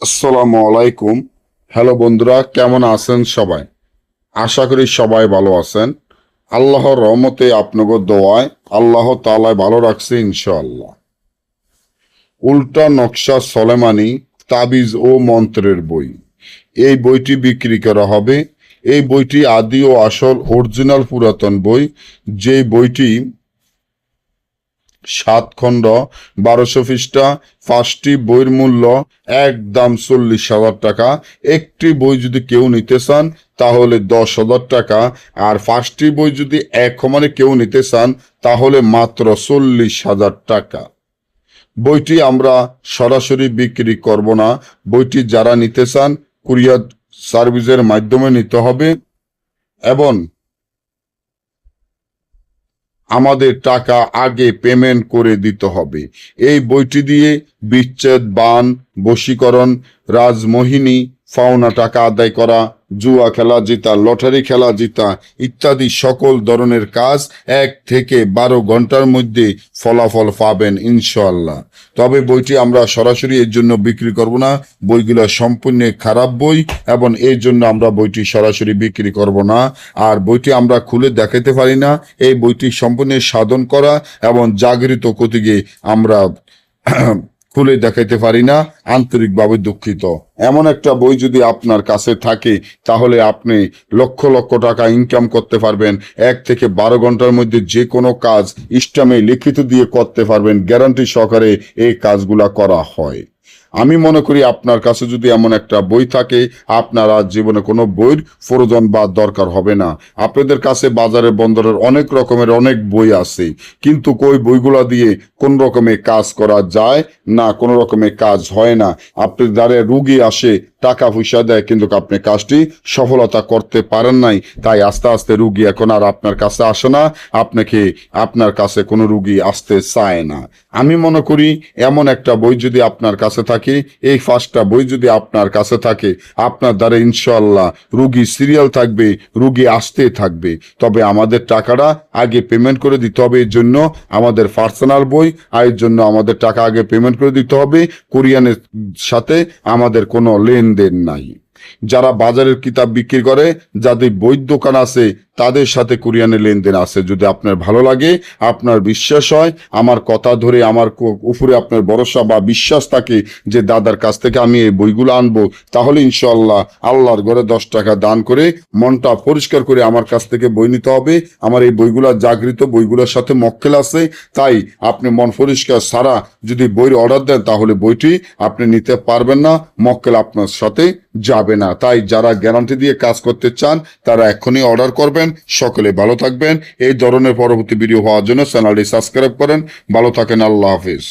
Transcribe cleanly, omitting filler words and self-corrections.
আসসালামু আলাইকুম। হ্যালো বন্ধুরা, কেমন আছেন সবাই? আশা করি সবাই ভালো আছেন। আল্লাহর রহমতে আপনাদের দোয়ায় আল্লাহ তাআলা ভালো রাখছে ইনশাআল্লাহ। উল্টা নকশা সলেমানি তাবিজ ও মন্ত্রের বই, এই বইটি বিক্রি করা হবে। এই বইটি আদি ও আসল অরিজিনাল পুরাতন বই। যে বইটি 7 খণ্ড, 1200 পৃষ্ঠা। 5টি বইয়ের মূল্য একদম 40,000 টাকা। একটি বই যদি কেউ নিতে চান তাহলে 10,000 টাকা, আর 5টি বই যদি এক সমানে কেউ নিতে চান তাহলে মাত্র 40,000 টাকা। বইটি আমরা সরাসরি বিক্রি করব না। বইটি যারা নিতে চান কুরিয়ার সার্ভিসের মাধ্যমে নিতে হবে এবং আমাদের টাকা আগে পেমেন্ট করে দিতে হবে। এই বইটি দিয়ে বিচ্ছেদ, বান, বশীকরণ, রাজমোহিনী, পাওনা টাকা আদায় করা, জুয়া খেলা জিতা, লটারি খেলা জিতা ইত্যাদি সকল ধরনের কাজ 1 থেকে 12 ঘন্টার মধ্যে ফলাফল পাবেন ইনশাআল্লাহ। তবে বইটি আমরা সরাসরি এর জন্য বিক্রি করব না। বইগুলো সম্পূর্ণ খারাপ বই এবং এই জন্য আমরা বইটি সরাসরি বিক্রি করব না। আর বইটি আমরা খুলে দেখাতে পারি না। এই বইটি সম্পূর্ণ সাধন করা এবং জাগৃত কতিকে আমরা খুলে দেখাইতে পারি না, আন্তরিকভাবে দুঃখিত। এমন একটা বই যদি আপনার কাছে থাকে তাহলে আপনি লক্ষ লক্ষ টাকা ইনকাম করতে পারবেন। 1 থেকে 12 ঘন্টার মধ্যে যে কোনো কাজ ইস্টামে লিখিত দিয়ে করতে পারবেন। গ্যারান্টি সহকারে এই কাজগুলা করা হয়। আমি মনে করি আপনার কাছে যদি এমন একটা বই থাকে, আপনার আর জীবনে কোনো বইয়ের প্রয়োজন বা দরকার হবে না। আপনাদের কাছে বাজারে বন্দরের অনেক রকমের অনেক বই আছে, কিন্তু ওই বইগুলা দিয়ে কোন রকমে কাজ করা যায় না, কোনো রকমে কাজ হয় না। আপনার দ্বারে রুগী আসে, টাকা পয়সা দেয়, কিন্তু আপনি কাজটি সফলতা করতে পারেন নাই। তাই আস্তে আস্তে রুগী এখন আর আপনার কাছে আসে না, আপনার কাছে কোনো রুগী আসতে চায় না। আমি মনে করি এমন একটা বই যদি আপনার কাছে থাকে, এই 5টা বই যদি আপনার কাছে থাকে, আপনার দ্বারা ইনশাআল্লাহ রুগী সিরিয়াল থাকবে, রুগী আসতে থাকবে। তবে আমাদের টাকাটা আগে পেমেন্ট করে দিতে হবে। এর জন্য আমাদের পার্সোনাল বই, আর এর জন্য আমাদের টাকা আগে পেমেন্ট করে দিতে হবে। কোরিয়ানের সাথে আমাদের কোনো লেনদেন নাই। যারা বাজারের কিতাব বিক্রি করে, যাদের বই দোকান আছে, তাদের সাথে কোরিয়ানের লেনদেন আছে। যদি আপনার ভালো লাগে, আপনার বিশ্বাস হয়, আমার কথা ধরে আমার উপরে আপনার ভরসা বা বিশ্বাস থাকে যে দাদার কাছ থেকে আমি এই বইগুলো আনবো, তাহলে ইনশাআল্লাহ আল্লাহর ঘরে 10 টাকা দান করে মনটা পরিষ্কার করে আমার কাছ থেকে বই নিতে হবে। আমার এই বইগুলা জাগৃত, বইগুলোর সাথে মক্কেল আছে। তাই আপনি মন পরিষ্কার ছাড়া যদি বইয়ের অর্ডার দেন তাহলে বইটি আপনি নিতে পারবেন না, মক্কেল আপনার সাথে যাবে না। তাই যারা গ্যারান্টি দিয়ে কাজ করতে চান তারা এখনই অর্ডার করবেন। সকলে ভালো থাকবেন। এই ধরনের পরবর্তী ভিডিও হওয়ার জন্য চ্যানেলটি সাবস্ক্রাইব করেন। ভালো থাকেন। আল্লাহ হাফিজ।